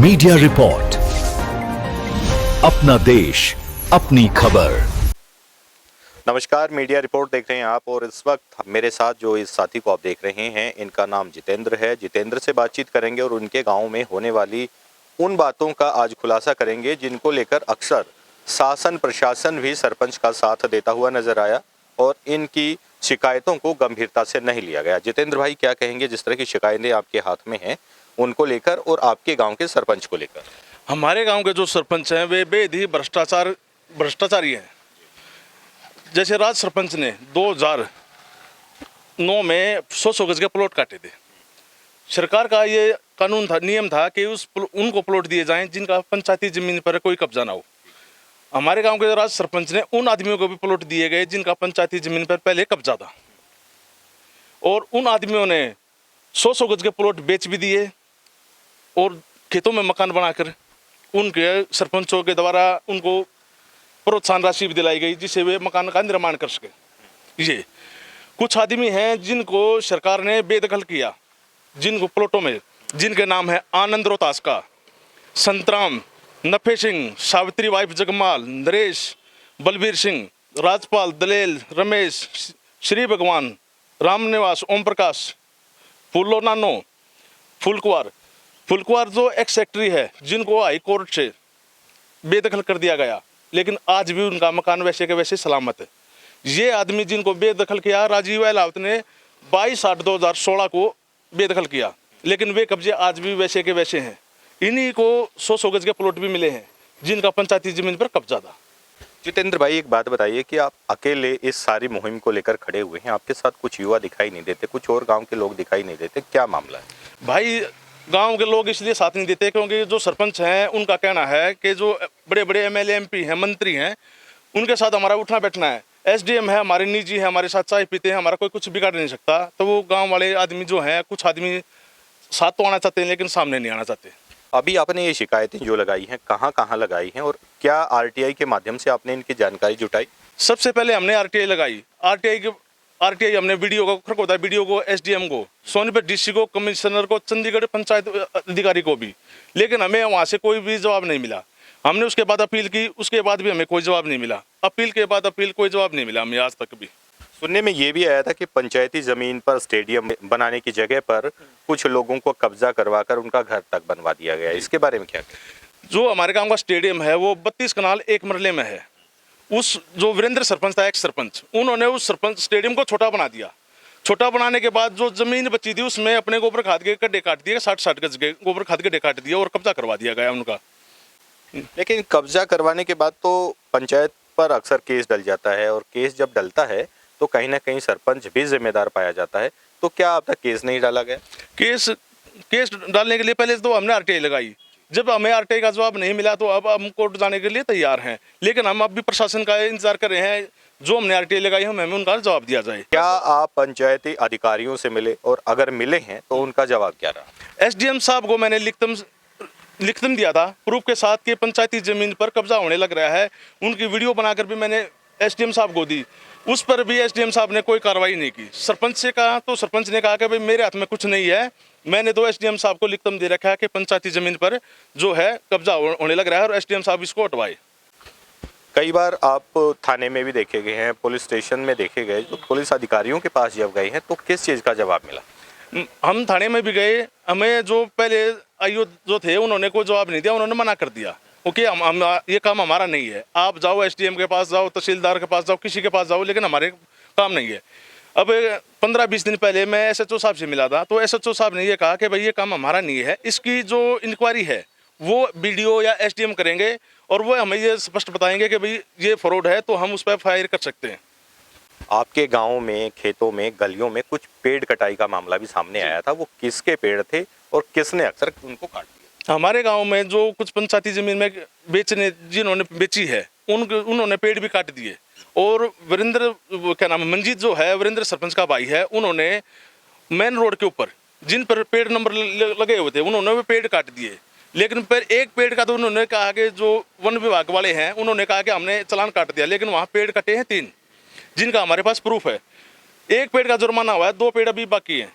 Media report, अपना देश अपनी खबर। नमस्कार, मीडिया रिपोर्ट देख रहे हैं आप और इस वक्त मेरे साथ जो इस साथी को आप देख रहे हैं इनका नाम जितेंद्र है। जितेंद्र से बातचीत करेंगे और उनके गांव में होने वाली उन बातों का आज खुलासा करेंगे जिनको लेकर अक्सर शासन प्रशासन भी सरपंच का साथ देता हुआ नजर आया और इनकी शिकायतों को गंभीरता से नहीं लिया गया। जितेंद्र भाई क्या कहेंगे जिस तरह की शिकायतें आपके हाथ में हैं उनको लेकर और आपके गांव के सरपंच को लेकर? हमारे गांव के जो सरपंच हैं वे बेहद ही भ्रष्टाचारी हैं। जैसे राज सरपंच ने 2009 में 100 गज के प्लॉट काटे थे। सरकार का ये कानून था, नियम था कि उनको प्लॉट दिए जाएं जिनका पंचायती जमीन पर कोई कब्जा ना हो। हमारे गांव के राज सरपंच ने उन आदमियों को भी प्लॉट दिए गए जिनका पंचायती जमीन पर पहले कब्जा था और उन आदमियों ने 100 गज के प्लॉट बेच भी दिए और खेतों में मकान बनाकर उनके सरपंचों के द्वारा उनको प्रोत्साहन राशि भी दिलाई गई जिससे वे मकान का निर्माण कर सके। ये कुछ आदमी हैं जिनको सरकार ने बेदखल किया, जिनको प्लॉटों में, जिनके नाम है आनंद रोहतास का, संतराम, नफे सिंह, सावित्री वाइफ जगमाल, नरेश, बलबीर सिंह, राजपाल, दलेल, रमेश, श्री भगवान, रामनिवास, ओम प्रकाश, फूलो नानो, फुलकुआर जो एक्स सेक्रेटरी है जिनको हाई कोर्ट से बेदखल कर दिया गया, लेकिन आज भी उनका मकान वैसे के वैसे सलामत है। ये आदमी जिनको बेदखल किया, राजीव अहलावत ने 22/8/2016 को बेदखल किया, लेकिन वे कब्जे आज भी वैसे के वैसे हैं। इन्हीं को 100 गज के प्लॉट भी मिले हैं जिनका पंचायती जमीन पर कब्जा था। जितेंद्र भाई एक बात बताइए कि आप अकेले इस सारी मुहिम को लेकर खड़े हुए हैं, आपके साथ कुछ युवा दिखाई नहीं देते, कुछ और गांव के लोग दिखाई नहीं देते, क्या मामला है? भाई गांव के लोग इसलिए साथ नहीं देते क्योंकि जो सरपंच हैं उनका कहना है कि जो बड़े बड़े एमएलए एमपी हैं, मंत्री हैं, उनके साथ हमारा उठना बैठना है। एसडीएम है, हमारे निजी है, हमारे साथ चाय पीते हैं, हमारा कोई कुछ बिगाड़ नहीं सकता। तो वो गांव वाले आदमी जो हैं, कुछ आदमी साथ तो आना चाहते हैं लेकिन सामने नहीं आना चाहते। अभी आपने ये शिकायतें जो लगाई हैं कहाँ कहाँ लगाई हैं और क्या आरटीआई के माध्यम से आपने इनकी जानकारी जुटाई? सबसे पहले हमने आरटीआई लगाई। आरटीआई हमने वीडियो को खरकोटा वीडियो को, एसडीएम को, सोनीपत डीसी को, कमिश्नर को, चंडीगढ़ पंचायत अधिकारी को भी, लेकिन हमें वहाँ से कोई भी जवाब नहीं मिला। हमने उसके बाद अपील की, उसके बाद भी हमें कोई जवाब नहीं मिला। अपील के बाद अपील, कोई जवाब नहीं मिला हमें आज तक भी। सुनने में ये भी आया था कि पंचायती जमीन पर स्टेडियम बनाने की जगह पर कुछ लोगों को कब्जा करवाकर उनका घर तक बनवा दिया गया, इसके बारे में क्या कहें? जो हमारे गांव का स्टेडियम है वो 32 कनाल 1 मरले में है। उस जो वीरेंद्र सरपंच था, एक्स सरपंच, उन्होंने उस सरपंच स्टेडियम को छोटा बना दिया। छोटा बनाने के बाद जो जमीन बची थी उसमें अपने गोबर खाद के गड्ढे काट दिए, 60 गज के गोबर खाद के गड्ढे काट दिए और कब्जा करवा दिया गया उनका। लेकिन कब्जा करवाने के बाद तो पंचायत पर अक्सर केस डल जाता है और केस जब डलता है तो कहीं ना कहीं सरपंच भी जिम्मेदार पाया जाता है, तो क्या अब तक केस नहीं डाला गया? केस डालने के लिए पहले तो हमने आरटीआई लगाई। जब हमें आरटीआई का जवाब नहीं मिला तो अब हम कोर्ट जाने के लिए तैयार हैं, लेकिन हम अब भी प्रशासन का इंतजार कर रहे हैं। जो हमने आरटीआई लगाई है हमें उनका जवाब दिया जाए। क्या आप पंचायती अधिकारियों से मिले और अगर मिले हैं तो उनका जवाब क्या रहा? एसडीएम साहब को मैंने लिखित दिया था प्रूफ के साथ कि पंचायती जमीन पर कब्जा होने लग रहा है। उनकी वीडियो बनाकर भी मैंने एसडीएम साहब को दी, उस पर भी एसडीएम साहब ने कोई कार्रवाई नहीं की। सरपंच से कहा तो सरपंच ने कहा कि भाई मेरे हाथ में कुछ नहीं है। मैंने तो एसडीएम साहब को लिखित दे रखा है कि पंचायती जमीन पर जो है कब्जा होने लग रहा है और एसडीएम साहब इसको हटवाए। कई बार आप थाने में भी देखे गए हैं, पुलिस स्टेशन में देखे गए, तो पुलिस अधिकारियों के पास जब गए हैं तो किस चीज़ का जवाब मिला? हम थाने में भी गए, हमें जो पहले आईओ जो थे उन्होंने कोई जवाब नहीं दिया, उन्होंने मना कर दिया। ओके, हम ये काम हमारा नहीं है, आप जाओ एसडीएम के पास जाओ, तहसीलदार के पास जाओ, किसी के पास जाओ, लेकिन हमारे काम नहीं है। अब 15-20 दिन पहले मैं एसएचओ साहब से मिला था तो एसएचओ साहब ने ये कहा कि भाई ये काम हमारा नहीं है, इसकी जो इंक्वायरी है वो बीडीओ या एसडीएम करेंगे और वो हमें ये स्पष्ट बताएंगे कि भाई ये फ्रॉड है तो हम उस पर फायर कर सकते हैं। आपके गांव में, खेतों में, गलियों में कुछ पेड़ कटाई का मामला भी सामने आया था, वो किसके पेड़ थे और किसने अक्सर उनको काट दिया? हमारे गांव में जो कुछ पंचायती जमीन में जिन्होंने बेची है उन्होंने पेड़ भी काट दिए और वीरेंद्र, क्या नाम है, मंजीत जो है वीरेंद्र सरपंच का भाई है, उन्होंने मेन रोड के ऊपर जिन पर पेड़ नंबर लगे हुए थे उन्होंने वो पेड़ काट दिए। लेकिन पर एक पेड़ का तो उन्होंने कहा कि जो वन विभाग वाले हैं उन्होंने कहा कि हमने चालान काट दिया, लेकिन वहाँ पेड़ कटे हैं 3 जिनका हमारे पास प्रूफ है। एक पेड़ का जुर्माना हुआ है, 2 पेड़ अभी बाकी हैं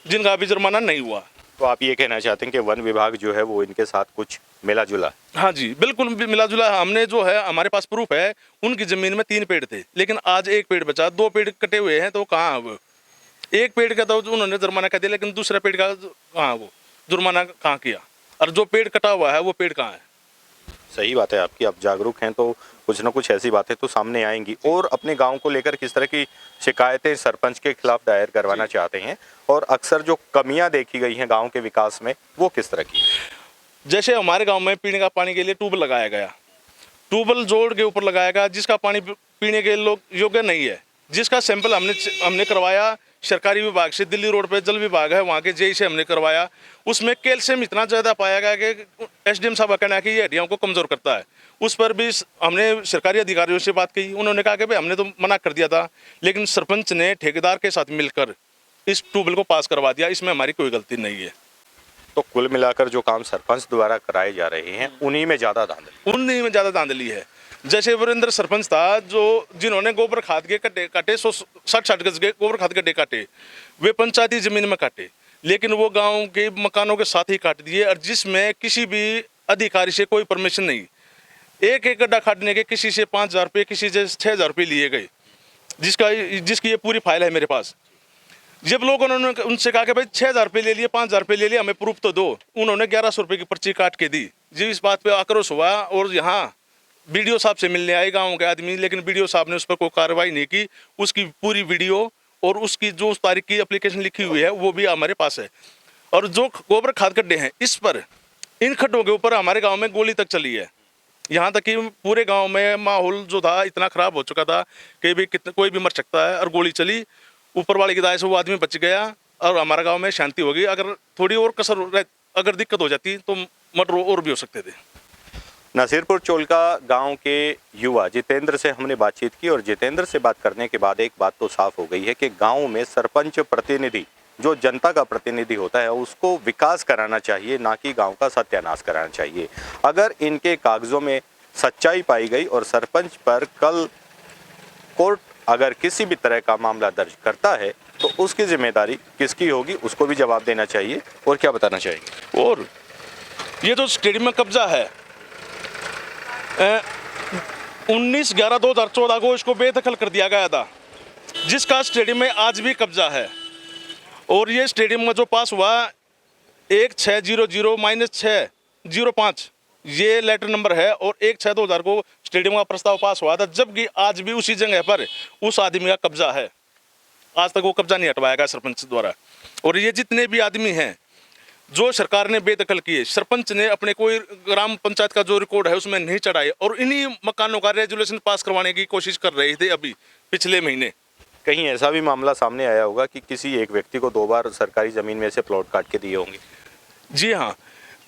जिनका अभी जुर्माना नहीं हुआ। तो आप ये कहना चाहते हैं कि वन विभाग जो है वो इनके साथ कुछ मिला जुला है? हाँ जी, बिल्कुल मिला जुला। हमने जो है, हमारे पास प्रूफ है, उनकी जमीन में 3 पेड़ थे, लेकिन आज 1 पेड़ बचा, 2 पेड़ कटे हुए हैं, तो कहाँ अब 1 पेड़ का तो उन्होंने जुर्माना कर दिया, लेकिन दूसरा पेड़ का कहाँ, वो जुर्माना कहाँ किया, और जो पेड़ कटा हुआ है वो पेड़ कहाँ है? सही बात है आपकी, आप जागरूक हैं तो कुछ ना कुछ ऐसी बातें तो सामने आएंगी। और अपने गांव को लेकर किस तरह की शिकायतें सरपंच के खिलाफ दायर करवाना चाहते हैं, और अक्सर जो कमियां देखी गई हैं गांव के विकास में वो किस तरह की? जैसे हमारे गांव में पीने का पानी के लिए ट्यूबवेल लगाया गया, ट्यूबवेल जोड़ के ऊपर लगाया गया, जिसका पानी पीने के लोग योग्य नहीं है, जिसका सैंपल हमने करवाया सरकारी विभाग से, दिल्ली रोड पे जल विभाग है, वहाँ के जेई से हमने करवाया, उसमें कैल्शियम इतना ज़्यादा पाया गया कि एसडीएम साहब का कहना है कि ये हड्डियों को कमज़ोर करता है। उस पर भी हमने सरकारी अधिकारियों से बात की, उन्होंने कहा कि भाई हमने तो मना कर दिया था, लेकिन सरपंच ने ठेकेदार के साथ मिलकर इस ट्यूबवेल को पास करवा दिया, इसमें हमारी कोई गलती नहीं है। तो कुल मिलाकर जो काम सरपंच द्वारा कराए जा रहे हैं उन्हीं में ज़्यादा धांधली है। जैसे वीरेंद्र सरपंच था, जो जिन्होंने गोबर खाद के गड्ढे काटे, 60 गज के गोबर खाद के गड्ढे काटे, वे पंचायती जमीन में काटे, लेकिन वो गांव के मकानों के साथ ही काट दिए, और जिसमें किसी भी अधिकारी से कोई परमिशन नहीं। एक गड्ढा काटने के किसी से 5,000 रुपये, किसी से 6,000 रुपये लिए गए, जिसकी ये पूरी फाइल है मेरे पास। जब लोगों ने उनसे कहा कि भाई 6,000 रुपये ले लिए, 5,000 रुपये ले लिए, हमें प्रूफ तो दो, उन्होंने 1100 रुपये की पर्ची काट के दी। जी, इस बात पे आक्रोश हुआ, और यहाँ बीडीओ साहब से मिलने आए गांव के आदमी, लेकिन बीडीओ साहब ने उस पर कोई कार्रवाई नहीं की। उसकी पूरी वीडियो और उसकी जो उस तारीख की एप्लीकेशन लिखी हुई है वो भी हमारे पास है। और जो गोबर खाद गड्ढे हैं, इस पर, इन खड्डों के ऊपर हमारे गाँव में गोली तक चली है। यहाँ तक कि पूरे गाँव में माहौल जो था इतना खराब हो चुका था कि भी कोई भी मर सकता है, और गोली चली, ऊपर वाले की दया से वो आदमी बच गया, और हमारा गांव में शांति होगी। अगर थोड़ी और अगर दिक्कत हो जाती तो मर्डर और भी हो सकते थे। नसीरपुर चोलका गांव के युवा जितेंद्र से हमने बातचीत की, और जितेंद्र से बात करने के बाद एक बात तो साफ हो गई है कि गांव में सरपंच प्रतिनिधि, जो जनता का प्रतिनिधि होता है, उसको विकास कराना चाहिए, ना कि गांव का सत्यानाश कराना चाहिए। अगर इनके कागजों में सच्चाई पाई गई और सरपंच पर कल कोर्ट अगर किसी भी तरह का मामला दर्ज करता है तो उसकी जिम्मेदारी किसकी होगी, उसको भी जवाब देना चाहिए। और क्या बताना चाहिए? और ये जो स्टेडियम में कब्जा है, 19/11/2014 को इसको बेदखल कर दिया गया था, जिसका स्टेडियम में आज भी कब्जा है। और ये स्टेडियम में जो पास हुआ 1600-605 ये लेटर नंबर है, और 1/6/2000 को स्टेडियम का प्रस्ताव पास हुआ था, जबकि आज भी उसी जगह पर उस आदमी का कब्जा है। आज तक वो कब्जा नहीं हटवाया गया सरपंच द्वारा। और ये जितने भी आदमी हैं जो सरकार ने बेदखल किए, सरपंच ने अपने कोई ग्राम पंचायत का जो रिकॉर्ड है उसमें नहीं चढ़ाए, और इन्हीं मकानों का रेजुलेशन पास करवाने की कोशिश कर रहे थे अभी पिछले महीने। कहीं ऐसा भी मामला सामने आया होगा कि किसी एक व्यक्ति को 2 बार सरकारी जमीन में से प्लॉट काट के दिए होंगे? जी हाँ,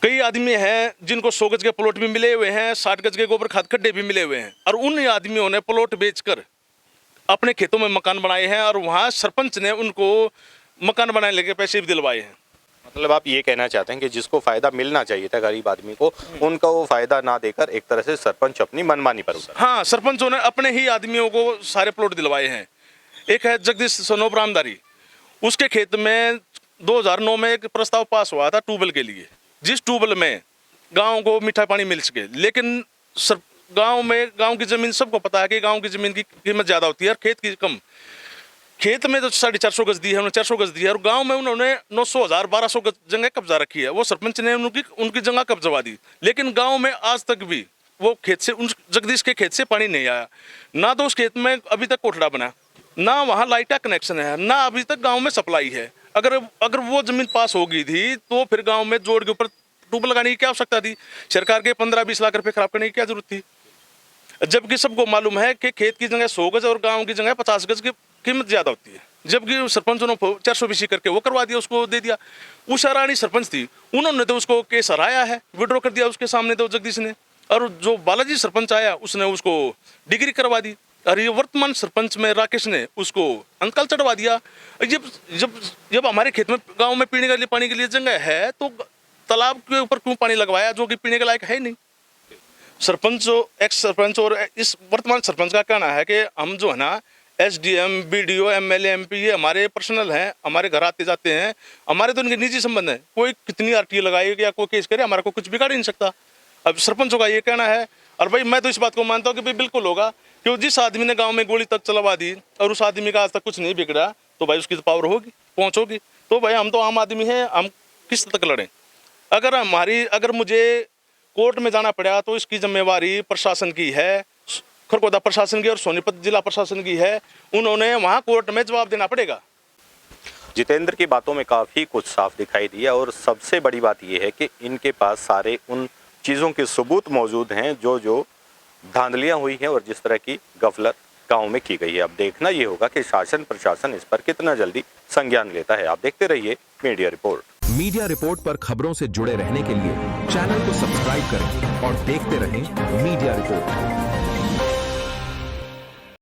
कई आदमी हैं जिनको 100 गज के प्लॉट भी मिले हुए हैं, 60 गज के गोबर खाद खड्डे भी मिले हुए हैं, और उन आदमियों ने प्लॉट बेचकर अपने खेतों में मकान बनाए हैं, और वहाँ सरपंच ने उनको मकान बनाने लगे पैसे भी दिलवाए हैं। मतलब आप ये कहना चाहते हैं कि जिसको फायदा मिलना चाहिए था गरीब आदमी को, उनका वो फायदा ना देकर एक तरह से सरपंच अपनी मनमानी पर उतरा? हाँ, सरपंचों ने अपने ही आदमियों को सारे प्लॉट दिलवाए हैं। एक है जगदीश सनोब रामदारी, उसके खेत में 2009 में एक प्रस्ताव पास हुआ था ट्यूबवेल के लिए, जिस ट्यूबवेल में गांव को मीठा पानी मिल सके। लेकिन गांव की ज़मीन, सबको पता है कि गांव की ज़मीन की कीमत ज़्यादा होती है और खेत की कम। खेत में तो 450 गज दी है, उन्होंने 400 गज दी है, और गांव में उन्होंने 900, 1000, 1200 गज जगह कब्जा रखी है। वो सरपंच ने उनकी जगह कब्जवा दी, लेकिन गाँव में आज तक भी वो खेत से, उन जगदीश के खेत से पानी नहीं आया, ना तो उस खेत में अभी तक कोठड़ा बना, ना वहाँ लाइट का कनेक्शन है, ना अभी तक गांव में सप्लाई है। अगर वो जमीन पास हो गई थी तो फिर गांव में जोड़ के ऊपर ट्यूब लगाने की क्या आवश्यकता थी? सरकार के 15-20 लाख रुपए खराब करने की क्या जरूरत थी? जबकि सबको मालूम है कि खेत की जगह 100 गज और गांव की जगह 50 गज की कीमत ज्यादा होती है। जबकि सरपंचों ने 420 करके वो करवा दिया, उसको दे दिया। उषा रानी सरपंच थी, उन्होंने तो उसको केस हराया है, विड्रॉ कर दिया उसके सामने तो जगदीश ने, और जो बालाजी सरपंच आया उसने उसको डिग्री करवा दी, और ये वर्तमान सरपंच में राकेश ने उसको अंकल चढ़वा दिया। जब हमारे खेत में, गांव में पीने के लिए पानी के लिए जगह है, तो तालाब के ऊपर क्यों पानी लगवाया जो कि पीने के लायक है नहीं? सरपंच, एक्स सरपंच और इस वर्तमान सरपंच का कहना है कि हम जो है ना SDM, BDO, MLA, MP ये हमारे पर्सनल हैं, हमारे घर आते जाते हैं, हमारे तो उनके निजी संबंध है। कोई कितनी RTO लगाएगा या कोई केस करे, हमारा को कुछ बिगाड़ ही नहीं सकता। अब सरपंचों का ये कहना है, और भाई मैं तो इस बात को मानता हूँ कि भाई बिल्कुल होगा, क्यों जिस आदमी ने गांव में गोली तक चलवा दी और उस आदमी का आज तक कुछ नहीं बिगड़ा, तो भाई उसकी तो पावर होगी, पहुंच होगी। तो भाई हम तो आम आदमी हैं, हम किस तक लड़ें? अगर मुझे कोर्ट में जाना पड़ा तो इसकी जिम्मेवारी प्रशासन की है, खरगोदा प्रशासन की और सोनीपत जिला प्रशासन की है। उन्होंने वहाँ कोर्ट में जवाब देना पड़ेगा। जितेंद्र की बातों में काफ़ी कुछ साफ दिखाई दिया और सबसे बड़ी बात यह है कि इनके पास सारे उन चीज़ों के सबूत मौजूद हैं जो धांधलियां हुई हैं और जिस तरह की गफलत गांव में की गई है। अब देखना ये होगा कि शासन प्रशासन इस पर कितना जल्दी संज्ञान लेता है। आप देखते रहिए मीडिया रिपोर्ट। मीडिया रिपोर्ट पर खबरों से जुड़े रहने के लिए चैनल को सब्सक्राइब करें और देखते रहें मीडिया रिपोर्ट।